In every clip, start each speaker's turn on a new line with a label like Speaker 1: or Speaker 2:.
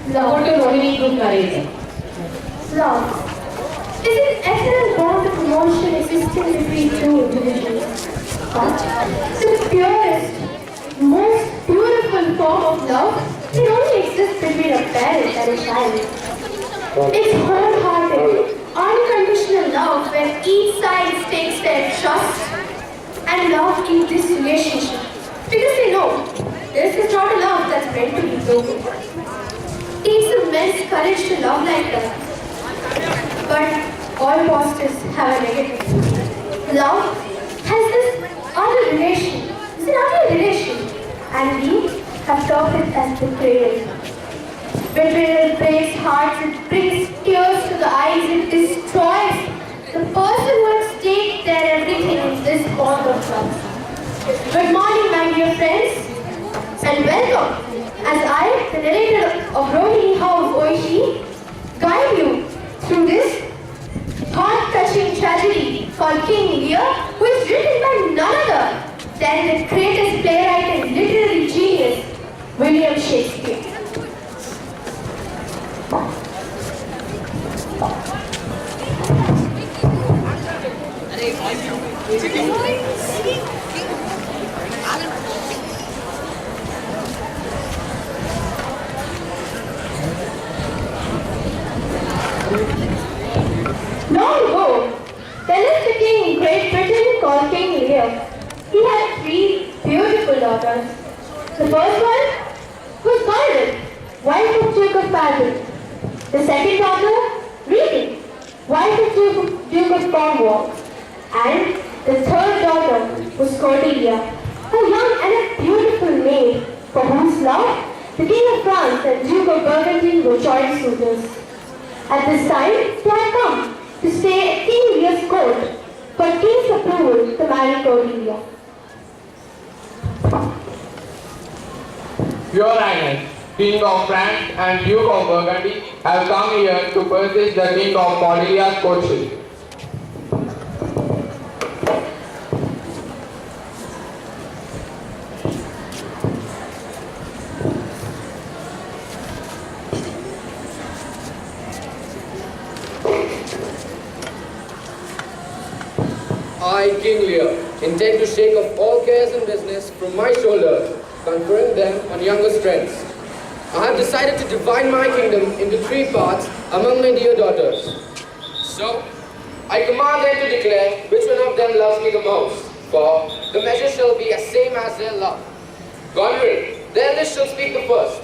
Speaker 1: Support to Rohini group narrator.
Speaker 2: Love is an eternal bond of emotion existing between two individuals. But the purest, most beautiful form of love can only exist between a parent and a child. It's wholehearted, unconditional love where each side stakes their trust and love in this relationship. Because they know this is not a love that's meant to be broken. It takes immense courage to love like that. But all positives have a negative. Love has this other relation. It's an ugly relation. And we have taught it as betrayal. Betrayal breaks hearts, it brings tears to the eyes, it destroys the person who had staked their everything in this bond of love. Good morning, my dear friends, and welcome as I, the narrator of Rohini House Oishi, guide you through this heart-touching tragedy called King Lear, who is written by none other than the greatest playwright and literary genius, William Shakespeare. Long ago, there lived a king in Great Britain called King Lear. He had three beautiful daughters. The first one was Violet, wife of Duke of Pageant. The second daughter, Rohini, wife of Duke of Cornwall. And the third daughter was Cordelia, a young and a beautiful maid for whose love the King of France and Duke of Burgundy were joint suitors. At this time, they had come to stay at King Lear's court for King's approval to marry Cordelia.
Speaker 3: Your Highness, King of France and Duke of Burgundy have come here to purchase the King of Cordelia's courtship.
Speaker 4: I, King Lear, intend to shake off all cares and business from my shoulders, conferring them on younger strengths. I have decided to divide my kingdom into 3 parts among my dear daughters. So, I command them to declare which one of them loves me the most, for the measure shall be as same as their love. Goneril, the eldest shall speak the first.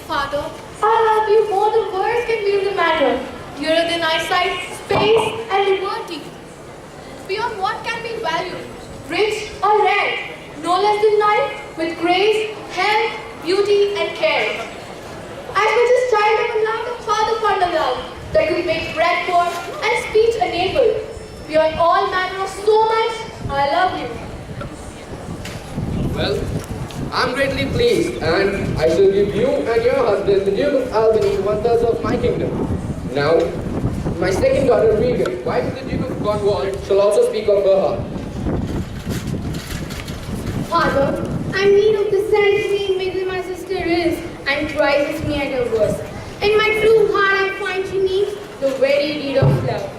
Speaker 2: Father, I love you more than words can feel the matter. You're than eyesight, space, and liberty. Beyond what can be valued, rich or rare, no less than life, with grace, health, beauty, and care. As much as child of a love, the father fond of love, that could make bread poor and speech unable. Beyond all manner of so much, I love you.
Speaker 4: Well, I'm greatly pleased, and I shall give you and your husband, the Duke of Albany, 1/3 of my kingdom. Now, my second daughter, Regan, wife of the Duke of Cornwall, shall also speak of her heart.
Speaker 2: Father, I'm need of the sanctity in which my sister is, and prizes me at her worst. In my true heart I find she needs the very deed of love.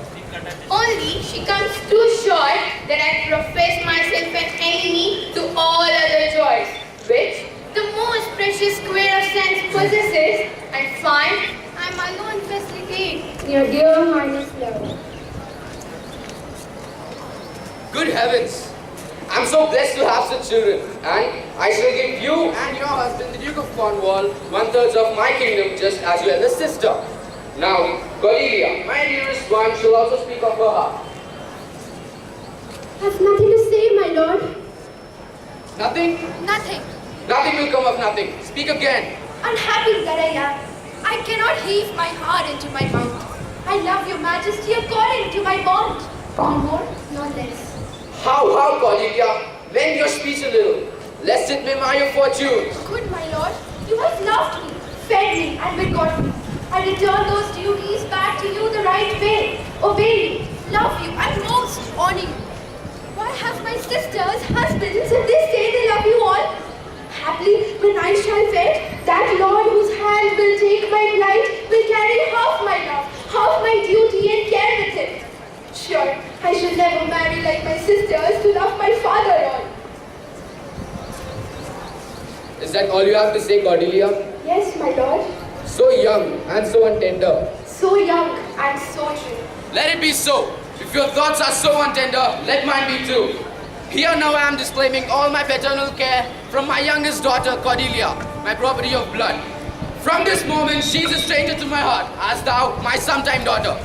Speaker 2: Only she comes too short that I profess myself an enemy to all other joys, which the most precious square of sense possesses, and find I'm alone facilitate your dear Highness love.
Speaker 4: Good heavens! I'm so blessed to have such children, and I shall give you and your husband, the Duke of Cornwall, 1/3 of my kingdom, just as your eldest sister. Now, Cordelia, my dearest one, shall also speak of her heart.
Speaker 2: I've nothing to say, my lord.
Speaker 4: Nothing?
Speaker 2: Nothing.
Speaker 4: Nothing will come of nothing. Speak again.
Speaker 2: Unhappy that I am, I cannot heave my heart into my mouth. I love your majesty according to my bond, no more, no less.
Speaker 4: How, Cordelia? Lend your speech a little, lest it may mar your fortunes.
Speaker 2: Good, my lord, you have loved me, fed me, and begot me. I return those duties back to you the right way. Obey you, love you, and most honor you. Why have my sisters husbands, and they say they love you all? Happily, when I shall wed,
Speaker 4: Is that all you have to say, Cordelia?
Speaker 2: Yes, my lord.
Speaker 4: So young and so untender.
Speaker 2: So young and so true.
Speaker 4: Let it be so. If your thoughts are so untender, let mine be too. Here now I am disclaiming all my paternal care from my youngest daughter, Cordelia, my property of blood. From this moment, she is a stranger to my heart, as thou, my sometime daughter.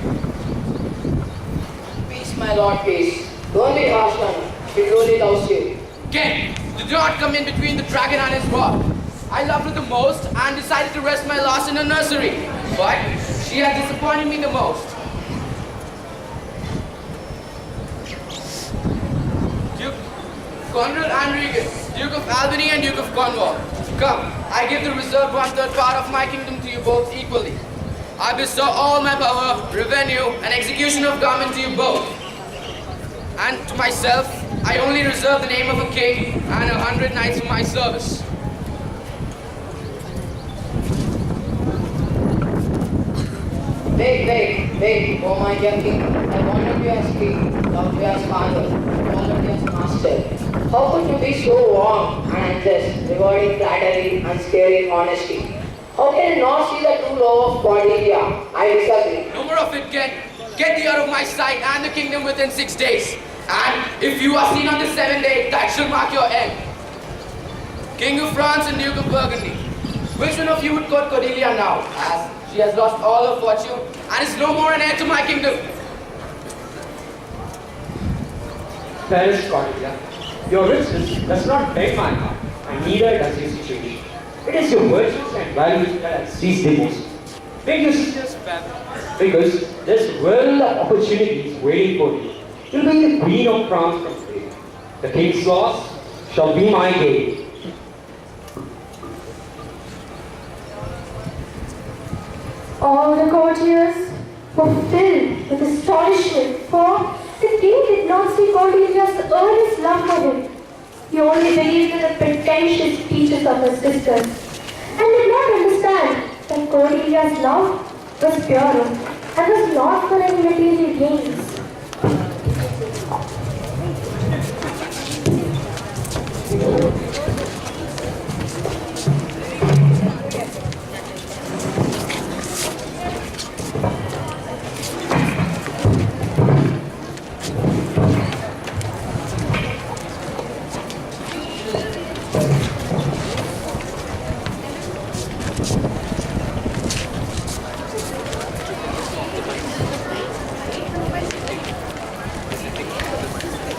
Speaker 1: Peace, my lord, peace. Don't be harsh on her. She truly loves you.
Speaker 4: Ken, do not come in between the dragon and his rod. I loved her the most and decided to rest my last in her nursery. But she has disappointed me the most. Duke Conrad Enriquez, Duke of Albany and Duke of Cornwall. Come, I give the reserved 1/3 part of my kingdom to you both equally. I bestow all my power, revenue, and execution of government to you both. And to myself, I only reserve the name of a king and 100 knights for my service.
Speaker 1: Wait, oh my dear king. I wanted you as king, loved you as father, followed you as master. How could you be so wrong and unjust, rewarding flattery and scaring honesty? How can you not see the true love of Cordelia? I disagree.
Speaker 4: No more of it, Ken. Get thee out of my sight and the kingdom within 6 days. And if you are seen on the 7th day, that shall mark your end. King of France and Duke of Burgundy, which one of you would court Cordelia now, as she has lost all her fortune and is no more an heir to my kingdom?
Speaker 5: Fairest Cordelia, your richness does not beg my heart, and neither does your situation. It is your virtues and values that seize the most. Make your sisters family, because there's a world of opportunities waiting for you. You'll be the queen of France from today. The king's laws shall be my gain.
Speaker 2: All the courtiers were filled with astonishment, for the king did not see Cordelia's earnest love for him. He only believed in the pretentious speeches of her sisters, and did not understand that Cordelia's love was pure and was not for any material gains.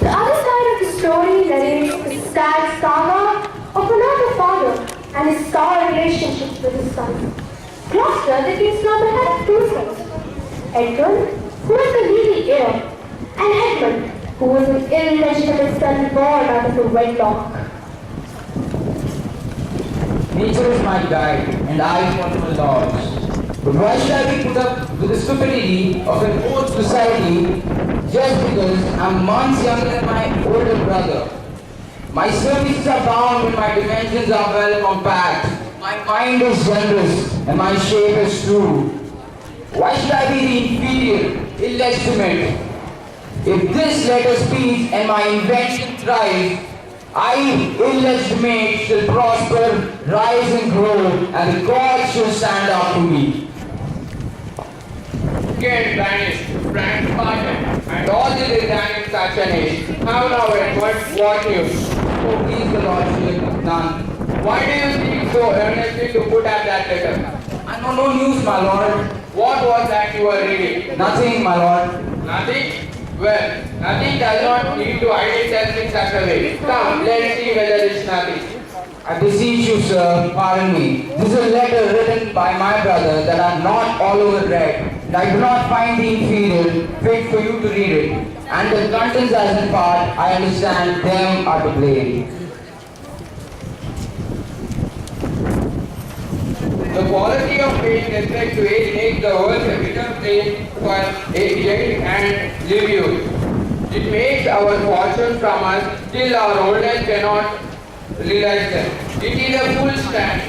Speaker 2: The other side of the story narrates the sad saga of another father and his sour relationship with his son. Gloucester, the king's brother, had two sons, Edgar, who was the legal heir, and Edmund, who was an illegitimate son born out of a wedlock.
Speaker 6: Nature is my guide, and I follow the laws. But why should I be put up with the stupidity of an old society just because I'm months younger than my older brother? My services are bound when my dimensions are well compact. My mind is generous, and my shape is true. Why should I be the inferior, illegitimate? If this letter speaks and my invention thrives, I, illegitimate, shall prosper, rise and grow, and the gods shall stand up to me.
Speaker 3: Ken vanished, Frank departed, and all the Britannians such an age. How now, Edward, what news?
Speaker 6: Oh, please, the lordship, none.
Speaker 3: Why do you speak so earnestly to put up that letter?
Speaker 6: I know no news, my lord.
Speaker 3: What was that you were reading?
Speaker 6: Nothing, my lord.
Speaker 3: Nothing? Well, nothing does not need to hide itself in such a way. Come, let's see whether it's nothing.
Speaker 6: I beseech you, sir, pardon me. This is a letter written by my brother that I am not all over read. And I do not find the inferior fit for you to read it. And the contents as in part, I understand them are to blame.
Speaker 3: The quality of paying respect to age makes the world a bitter place for aging and live youth. It makes our fortune from us till our oldest cannot realize them. It is a full stand.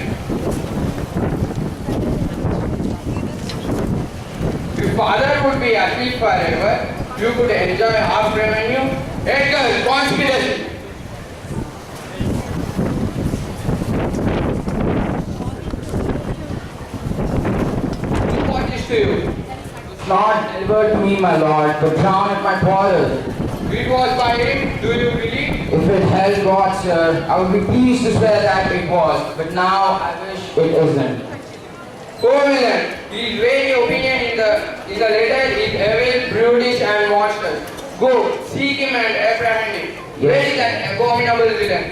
Speaker 3: If father would be happy forever, you could enjoy half revenue. Edgar, conspiracy.
Speaker 6: Not delivered to me, my lord, but down at my portal.
Speaker 3: It was by him, do you believe?
Speaker 6: If it held God, sir, I would be pleased to swear that it was, but now I wish it isn't.
Speaker 3: Go villain, his very opinion in the letter is evil, brutish and monstrous. Go, seek him and apprehend him.
Speaker 6: Yes.
Speaker 3: Where is that abominable villain?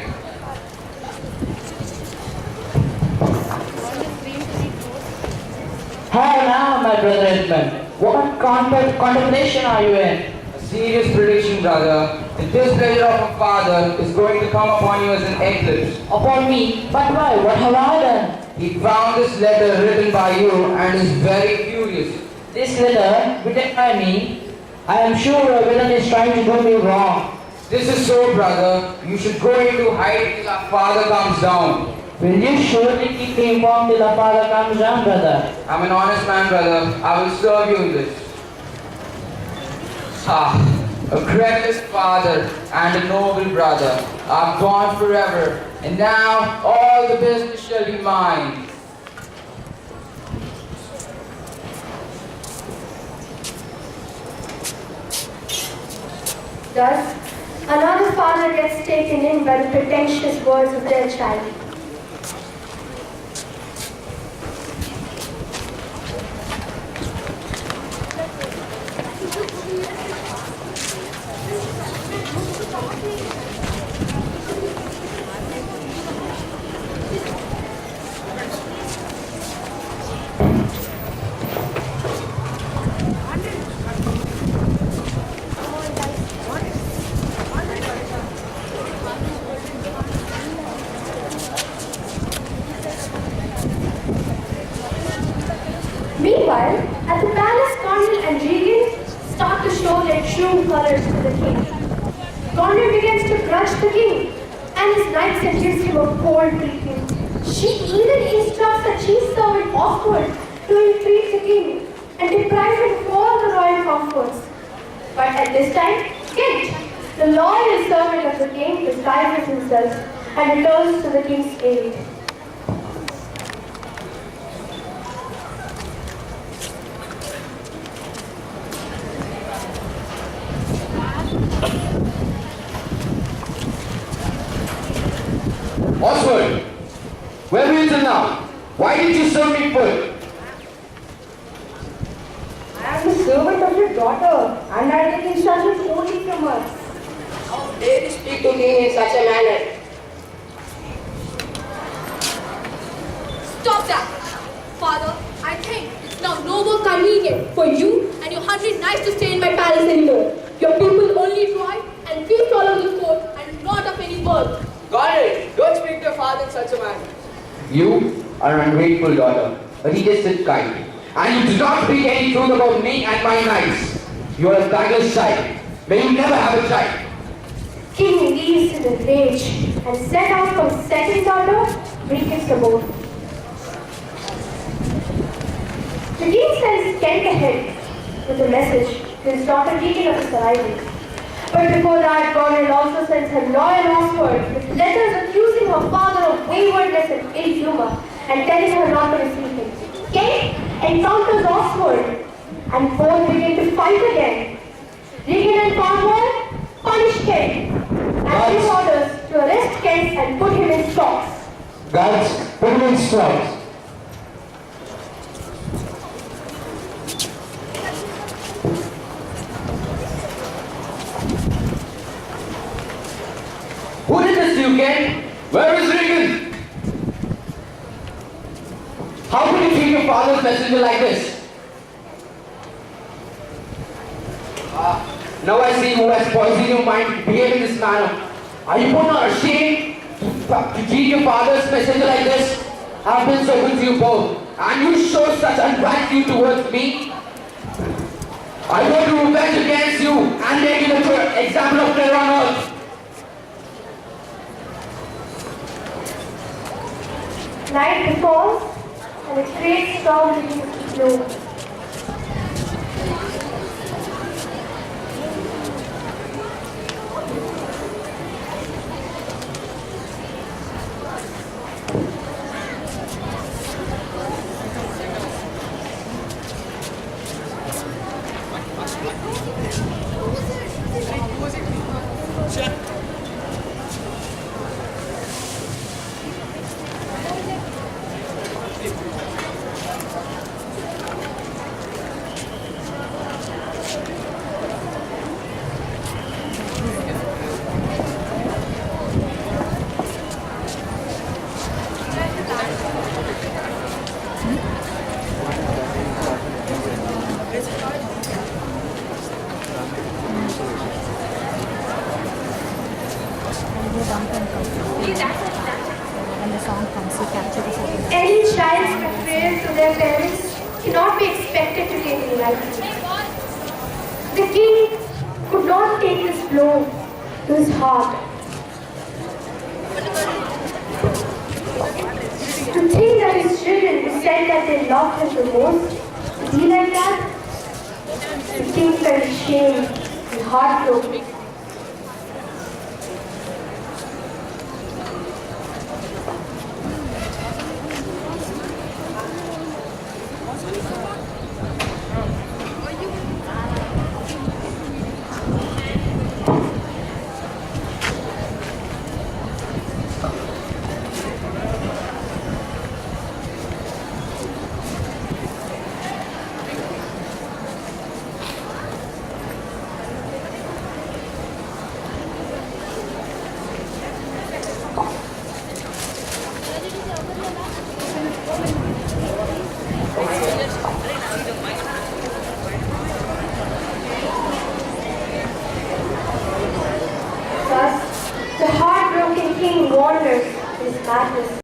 Speaker 7: How now, my brother Edmund? What contemplation are you in?
Speaker 6: A serious prediction, brother. The displeasure of a father is going to come upon you as an eclipse.
Speaker 7: Upon me? But why? What have I done?
Speaker 6: He found this letter written by you and is very furious.
Speaker 7: This letter, written by me, I am sure a villain is trying to do me wrong.
Speaker 6: This is so, brother. You should go into hiding till our father comes down.
Speaker 7: Will you surely keep me informed till our father comes down, brother?
Speaker 6: I'm an honest man, brother. I will serve you in this. A creatless father and a noble brother are gone forever, and now all the business shall be mine.
Speaker 2: Thus, another father gets taken in by the pretentious words of their child. Meanwhile, at the palace, Cornwall and Regan start to show their true colors to the king. Cornwall begins to grudge the king, and his knights gives him a cold treatment. She even instructs the chief servant Oswald to entreat the king and deprive him of all the royal comforts. But at this time, Kent, the loyal servant of the king, disguises himself and returns to the king's aid.
Speaker 6: Oswald, where were you till now? Why did you serve me food?
Speaker 2: I am the servant of your daughter, and I take instructions only from her.
Speaker 1: How dare you speak to king in such a manner?
Speaker 8: Stop that! Father, I think it's now no more convenient for you and your 100 knights to stay in my palace anymore. Your people only drive and feast all over the court and not of any worth.
Speaker 4: Conrad, don't speak to your father in such a manner.
Speaker 6: You are an ungrateful daughter, but he just said kindly. And you do not speak any truth about me and my knights. You are a beggar's child. May you never have a child.
Speaker 2: King leaves in a rage and set out for his second daughter, Regan's abode. The king sends Kent ahead with a message to his daughter Regan of his arrival. But before that, Cornwall also sends her loyal Oswald with letters accusing her father of waywardness and ill humor and telling her not to receive him. Kent encounters Oswald and both begin to fight again. Regan and Cornwall punish Kent and give orders to arrest Kent and put him in stocks.
Speaker 6: Guards, put him in stocks. Who did this to you, Ken? Where is Regan? How could you treat your father's messenger like this? Now I see who has poisoned your mind to behave in this manner. Are you both not ashamed to treat your father's messenger like this? I have been so good to you both, and you show such ungratitude towards me. I want to revenge against you and make you the example of terror on earth.
Speaker 2: Night befalls and a great storm begins to blow. their parents cannot be expected to take it lightly. The king could not take this blow to his heart. To think that his children who said that they loved him the most would be like that, the king felt ashamed and heartbroken. Thus, the heartbroken king wanders in his madness.